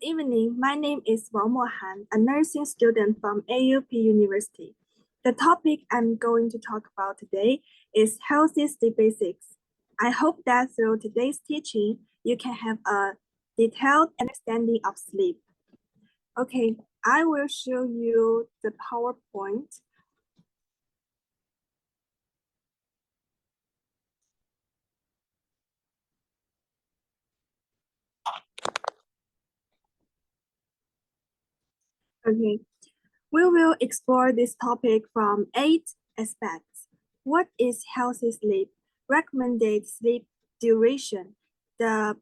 evening. My name is Mohan, a nursing student from AUP University. The topic I'm going to talk about today is healthy sleep basics. I hope that through today's teaching, you can have a detailed understanding of sleep. Okay, I will show you the PowerPoint. Okay, we will explore this topic from 8 aspects. What is healthy sleep? Recommended sleep duration, the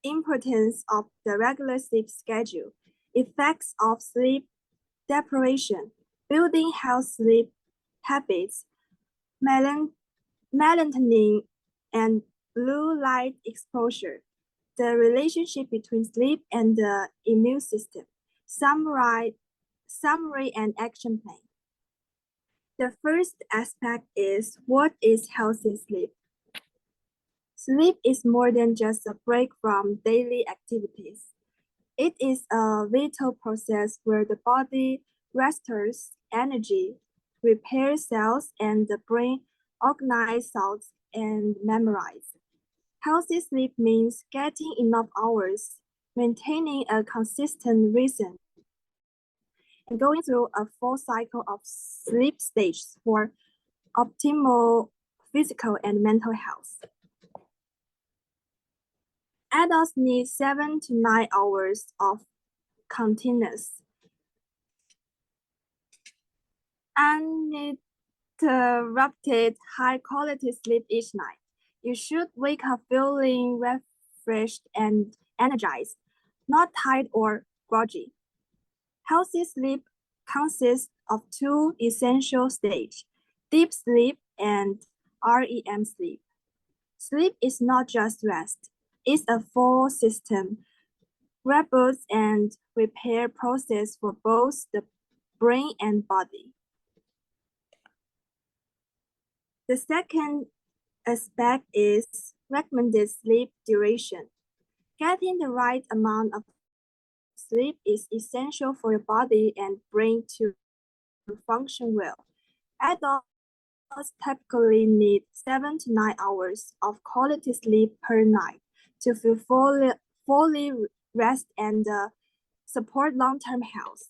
importance of the regular sleep schedule, effects of sleep deprivation, building health sleep habits, melatonin and blue light exposure, the relationship between sleep and the immune system, summary and action plan. The first aspect is what is healthy sleep? Sleep is more than just a break from daily activities. It is a vital process where the body restores energy, repairs cells, and the brain organize thoughts and memorize. Healthy sleep means getting enough hours, maintaining a consistent rhythm, and going through a full cycle of sleep stages for optimal physical and mental health. Adults need 7 to 9 hours of continuous, uninterrupted, high-quality sleep each night. You should wake up feeling refreshed and energized, not tired or groggy. Healthy sleep consists of 2 essential stages, deep sleep and REM sleep. Sleep is not just rest, it's a full system, reboot and repair process for both the brain and body. The second aspect is recommended sleep duration. Getting the right amount of sleep is essential for your body and brain to function well. Adults typically need 7 to 9 hours of quality sleep per night to feel fully rest and support long-term health.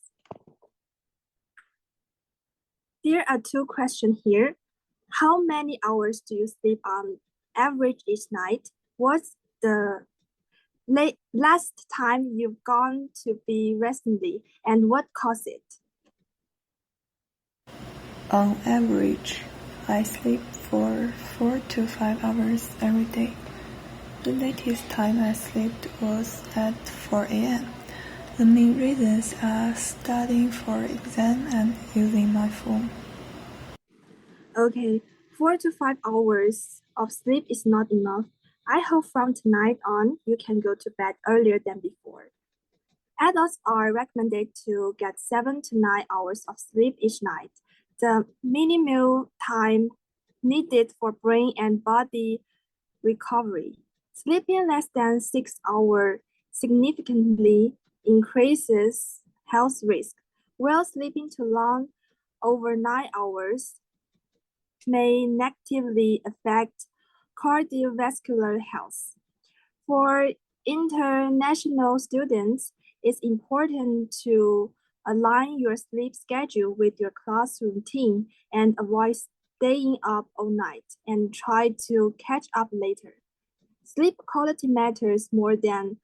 There are 2 questions here. How many hours do you sleep on average each night? What's the last time you've gone to bed recently, and what caused it? On average, I sleep for 4 to 5 hours every day. The latest time I slept was at 4 a.m. The main reasons are studying for exam and using my phone. Okay, 4 to 5 hours of sleep is not enough. I hope from tonight on, you can go to bed earlier than before. Adults are recommended to get 7 to 9 hours of sleep each night, the minimal time needed for brain and body recovery. Sleeping less than 6 hours significantly increases health risk, while sleeping too long, over 9 hours, may negatively affect cardiovascular health. For international students, it's important to align your sleep schedule with your class routine and avoid staying up all night and try to catch up later. Sleep quality matters more than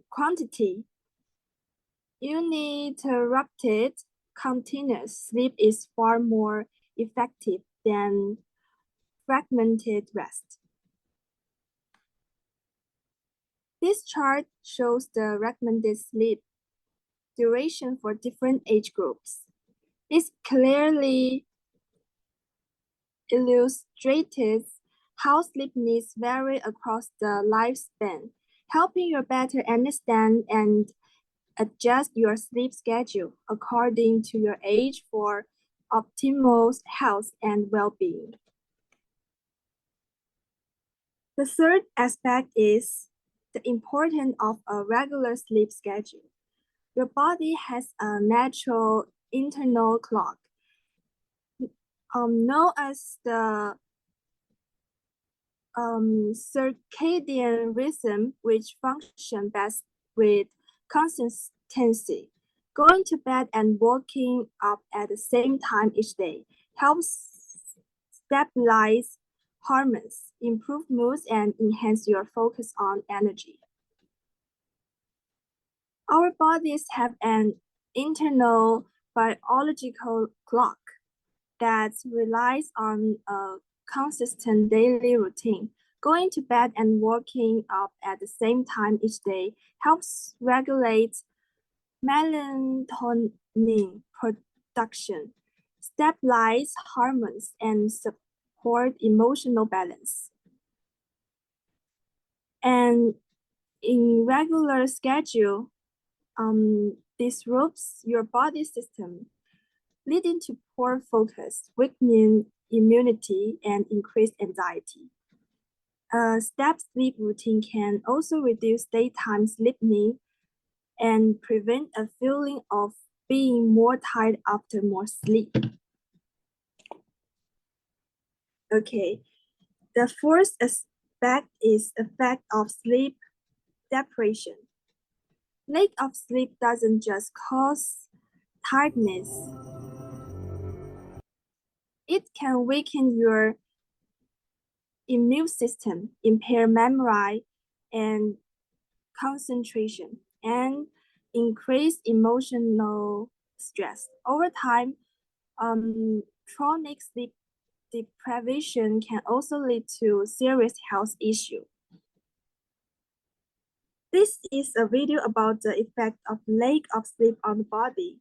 quantity. Uninterrupted, continuous sleep is far more effective than fragmented rest. This chart shows the recommended sleep duration for different age groups. It clearly illustrates how sleep needs vary across the lifespan, helping you better understand and adjust your sleep schedule according to your age for optimal health and well-being. The third aspect is The importance of a regular sleep schedule. Your body has a natural internal clock, known as the circadian rhythm, which function best with consistency. Going to bed and waking up at the same time each day helps stabilize hormones, improve moods, and enhance your focus on energy. Our bodies have an internal biological clock that relies on a consistent daily routine. Going to bed and waking up at the same time each day helps regulate melatonin production, stabilize hormones, and support emotional balance. And irregular schedule disrupts your body system, leading to poor focus, weakening immunity, and increased anxiety. A step sleep routine can also reduce daytime sleepiness and prevent a feeling of being more tired after more sleep. Okay, the fourth aspect is effect of sleep deprivation. Lack of sleep doesn't just cause tiredness. It can weaken your immune system, impair memory and concentration, and increase emotional stress. Over time, chronic sleep deprivation can also lead to serious health issues. This is a video about the effect of lack of sleep on the body.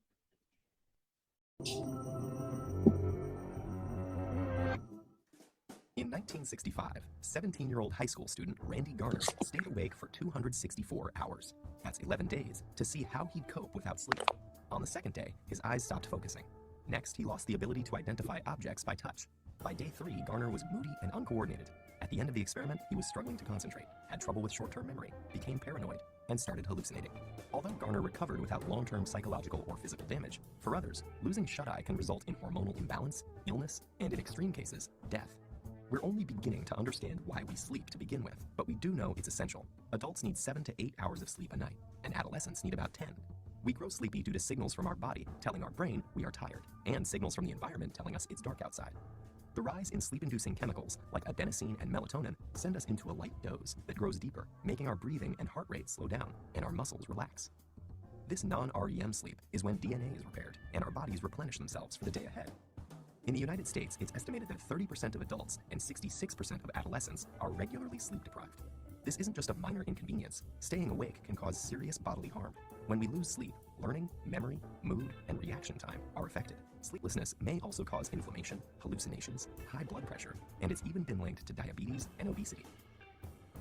In 1965, 17-year-old high school student Randy Garner stayed awake for 264 hours. That's 11 days to see how he'd cope without sleep. On the second day, his eyes stopped focusing. Next, he lost the ability to identify objects by touch. By day 3, Garner was moody and uncoordinated. At the end of the experiment, he was struggling to concentrate, had trouble with short-term memory, became paranoid, and started hallucinating. Although Garner recovered without long-term psychological or physical damage, for others, losing shut-eye can result in hormonal imbalance, illness, and in extreme cases, death. We're only beginning to understand why we sleep to begin with, but we do know it's essential. Adults need 7 to 8 hours of sleep a night, and adolescents need about 10. We grow sleepy due to signals from our body telling our brain we are tired, and signals from the environment telling us it's dark outside. The rise in sleep-inducing chemicals like adenosine and melatonin send us into a light doze that grows deeper, making our breathing and heart rate slow down and our muscles relax. This non-REM sleep is when DNA is repaired and our bodies replenish themselves for the day ahead. In the United States, it's estimated that 30% of adults and 66% of adolescents are regularly sleep deprived. This isn't just a minor inconvenience. Staying awake can cause serious bodily harm. When we lose sleep, learning, memory, mood, and reaction time are affected. Sleeplessness may also cause inflammation, hallucinations, high blood pressure, and it's even been linked to diabetes and obesity.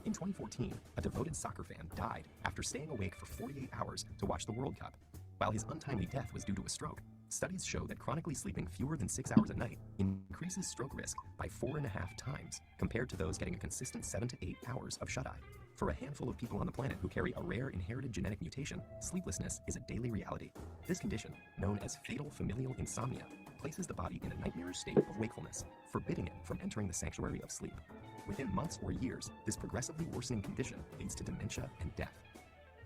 In 2014, a devoted soccer fan died after staying awake for 48 hours to watch the World Cup. While his untimely death was due to a stroke, studies show that chronically sleeping fewer than 6 hours a night increases stroke risk by 4.5 times compared to those getting a consistent 7 to 8 hours of shut-eye. For a handful of people on the planet who carry a rare inherited genetic mutation, sleeplessness is a daily reality. This condition, known as fatal familial insomnia, places the body in a nightmarish state of wakefulness, forbidding it from entering the sanctuary of sleep. Within months or years, this progressively worsening condition leads to dementia and death.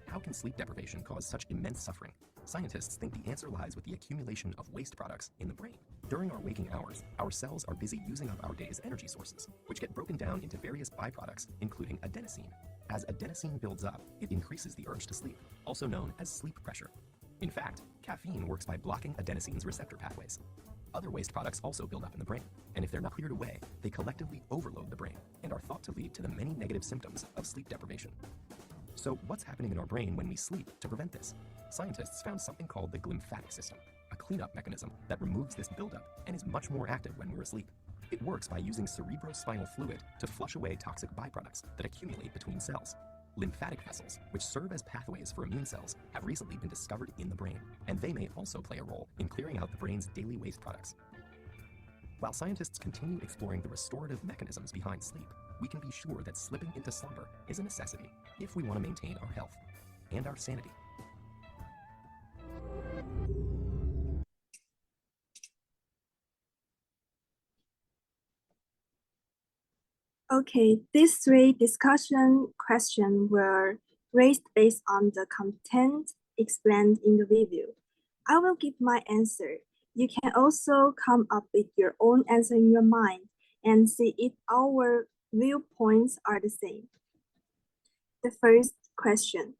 How can sleep deprivation cause such immense suffering? Scientists think the answer lies with the accumulation of waste products in the brain. During our waking hours, our cells are busy using up our day's energy sources, which get broken down into various byproducts, including adenosine. As adenosine builds up, it increases the urge to sleep, also known as sleep pressure. In fact, caffeine works by blocking adenosine's receptor pathways. Other waste products also build up in the brain, and if they're not cleared away, they collectively overload the brain and are thought to lead to the many negative symptoms of sleep deprivation. So what's happening in our brain when we sleep to prevent this? Scientists found something called the glymphatic system, a cleanup mechanism that removes this buildup and is much more active when we're asleep. It works by using cerebrospinal fluid to flush away toxic byproducts that accumulate between cells. Lymphatic vessels, which serve as pathways for immune cells, have recently been discovered in the brain, and they may also play a role in clearing out the brain's daily waste products. While scientists continue exploring the restorative mechanisms behind sleep, we can be sure that slipping into slumber is a necessity if we want to maintain our health and our sanity. Okay, these three discussion questions were raised based on the content explained in the video. I will give my answer. You can also come up with your own answer in your mind and see if our viewpoints are the same. The first question,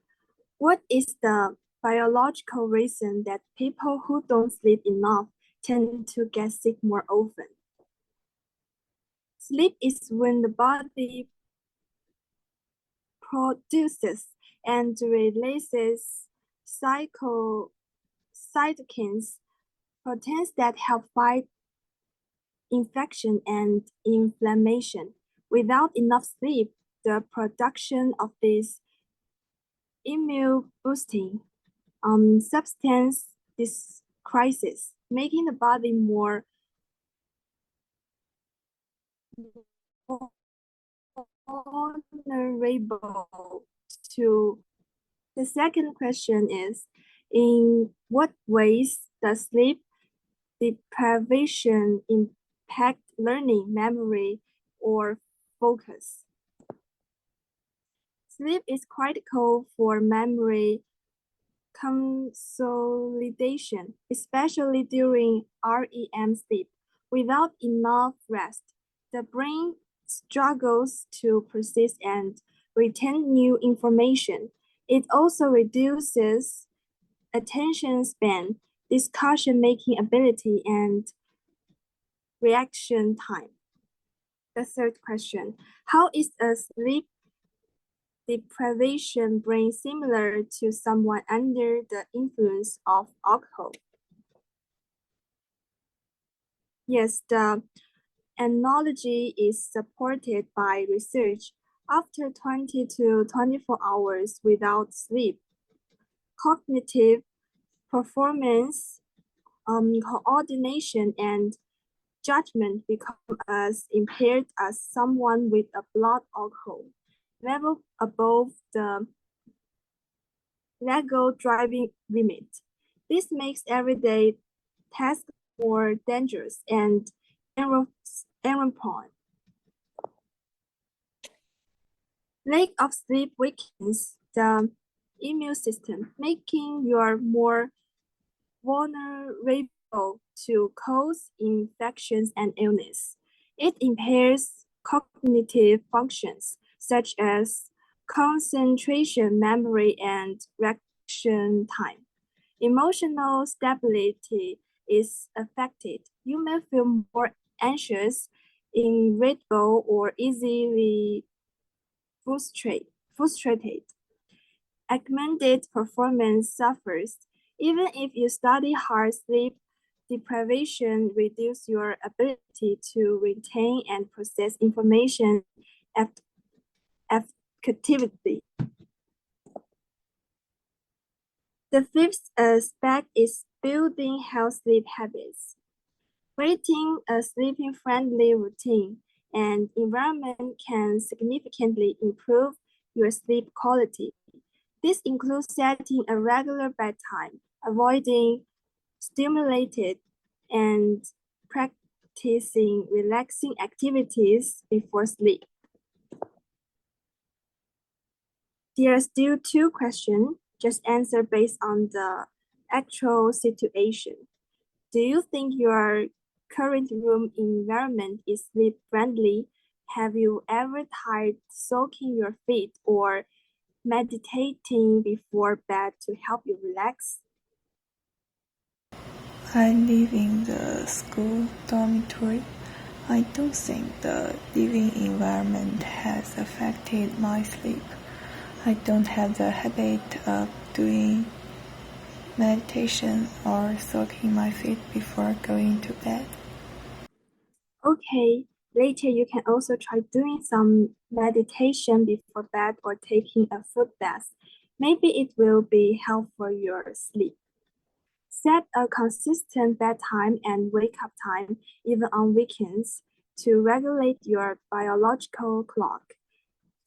what is the biological reason that people who don't sleep enough tend to get sick more often? Sleep is when the body produces and releases cytokines, proteins that help fight infection and inflammation. Without enough sleep, the production of these immune boosting substance decreases, making the body more vulnerable to. The second question is, in what ways does sleep deprivation impact learning, memory, or focus? Sleep is critical for memory consolidation, especially during REM sleep. Without enough rest, the brain struggles to process and retain new information. It also reduces attention span, discussion-making ability, and reaction time. The third question, how is a sleep deprivation brain similar to someone under the influence of alcohol? Yes, the analogy is supported by research. After 20 to 24 hours without sleep, cognitive performance, coordination, and judgment become as impaired as someone with a blood alcohol level above the legal driving limit. This makes everyday tasks more dangerous and error-prone. Lack of sleep weakens the immune system, making you more vulnerable to cause infections and illness. It impairs cognitive functions such as concentration, memory, and reaction time. Emotional stability is affected. You may feel more anxious, irritable, or easily frustrated. Augmented performance suffers. Even if you study hard, sleep deprivation reduces your ability to retain and process information effectively. The fifth aspect is building healthy sleep habits. Creating a sleeping-friendly routine and environment can significantly improve your sleep quality. This includes setting a regular bedtime, avoiding stimulated, and practicing relaxing activities before sleep. There are still two questions. Just answer based on the actual situation. Do you think your current room environment is sleep friendly? Have you ever tried soaking your feet or meditating before bed to help you relax? I live in the school dormitory. I don't think the living environment has affected my sleep. I don't have the habit of doing meditation or soaking my feet before going to bed. Okay, later you can also try doing some meditation before bed or taking a foot bath. Maybe it will be helpful for your sleep. Set a consistent bedtime and wake up time, even on weekends. to regulate your biological clock.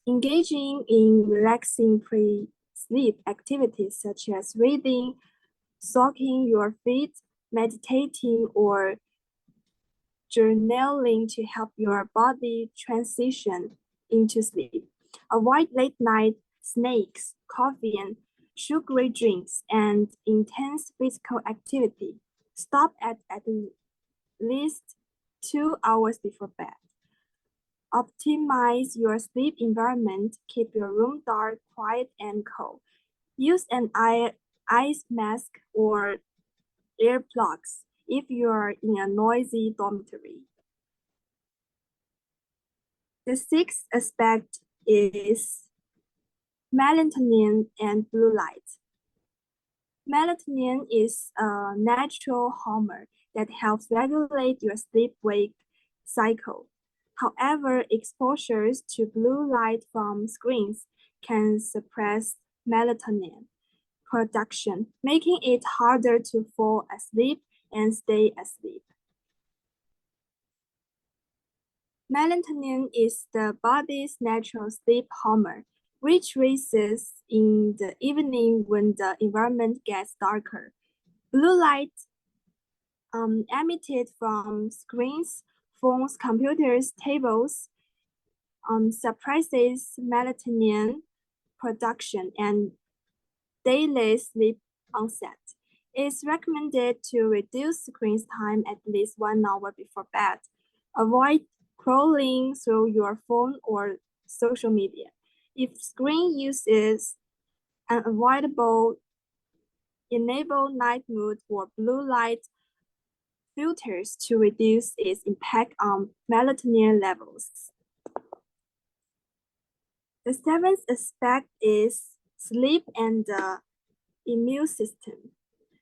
Engaging in relaxing pre-sleep activities such as reading, soaking your feet, meditating, or journaling to help your body transition into sleep. Avoid late night snacks, coffee, and sugary drinks, and intense physical activity. Stop at least 2 hours before bed. Optimize your sleep environment. Keep your room dark, quiet, and cool. Use an ice mask or earplugs if you are in a noisy dormitory. The sixth aspect is melatonin and blue light. Melatonin is a natural hormone that helps regulate your sleep-wake cycle. However, exposures to blue light from screens can suppress melatonin production, making it harder to fall asleep and stay asleep. Melatonin is the body's natural sleep hormone, which raises in the evening when the environment gets darker. Blue light emitted from screens, phones, computers, tables suppresses melatonin production and daily sleep onset. It's recommended to reduce screen time at least 1 hour before bed. Avoid scrolling through your phone or social media. If screen use is unavoidable, enable night mode or blue light filters to reduce its impact on melatonin levels. The seventh aspect is sleep and the immune system.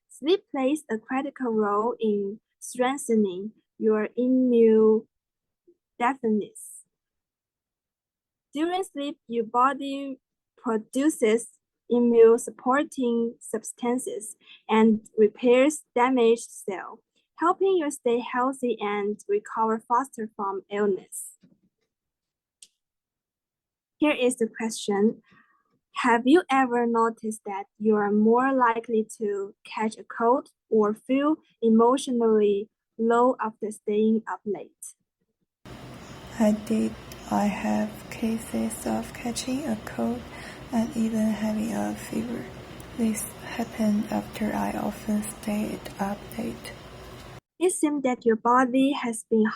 Sleep plays a critical role in strengthening your immune defense. During sleep, your body produces immune supporting substances and repairs damaged cells, helping you stay healthy and recover faster from illness. Here is the question. Have you ever noticed that you are more likely to catch a cold or feel emotionally low after staying up late? I did. I have cases of catching a cold and even having a fever. This happened after I often stayed up late. It seems that your body has been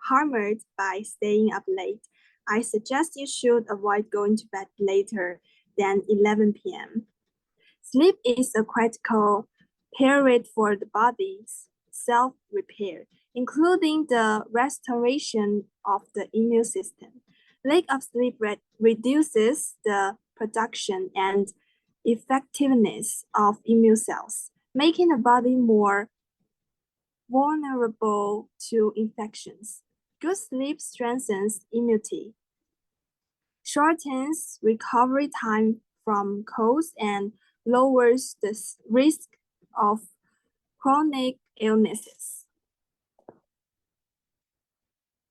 harmed by staying up late. I suggest you should avoid going to bed later than 11 p.m. Sleep is a critical period for the body's self-repair, including the restoration of the immune system. Lack of sleep reduces the production and effectiveness of immune cells, making the body more vulnerable to infections. Good sleep strengthens immunity, shortens recovery time from colds, and lowers the risk of chronic illnesses.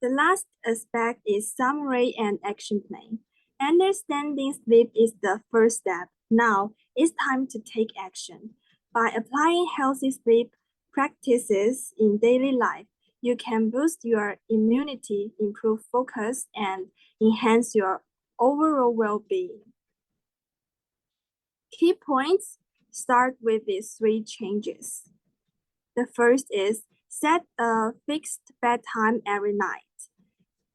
The last aspect is summary and action plan. Understanding sleep is the first step. Now it's time to take action. By applying healthy sleep practices in daily life, you can boost your immunity, improve focus, and enhance your overall well-being. Key points start with these 3 changes. The first is set a fixed bedtime every night.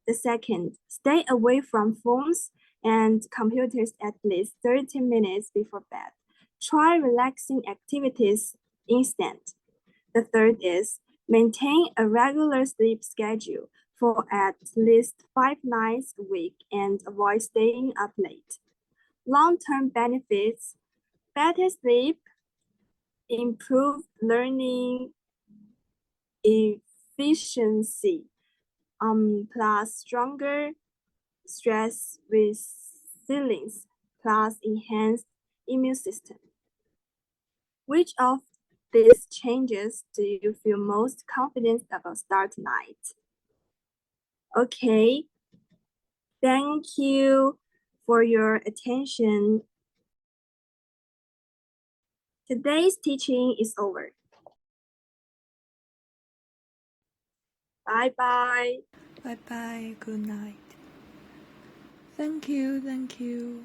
The second, stay away from phones and computers at least 30 minutes before bed. Try relaxing activities instead. The third is maintain a regular sleep schedule for at least 5 nights a week and avoid staying up late. Long-term benefits: better sleep, improved learning efficiency, plus stronger stress resilience, plus enhanced immune system. Which of these changes do you feel most confident about start tonight? Okay. Thank you for your attention. Today's teaching is over. Bye-bye. Bye bye, good night. Thank you, thank you.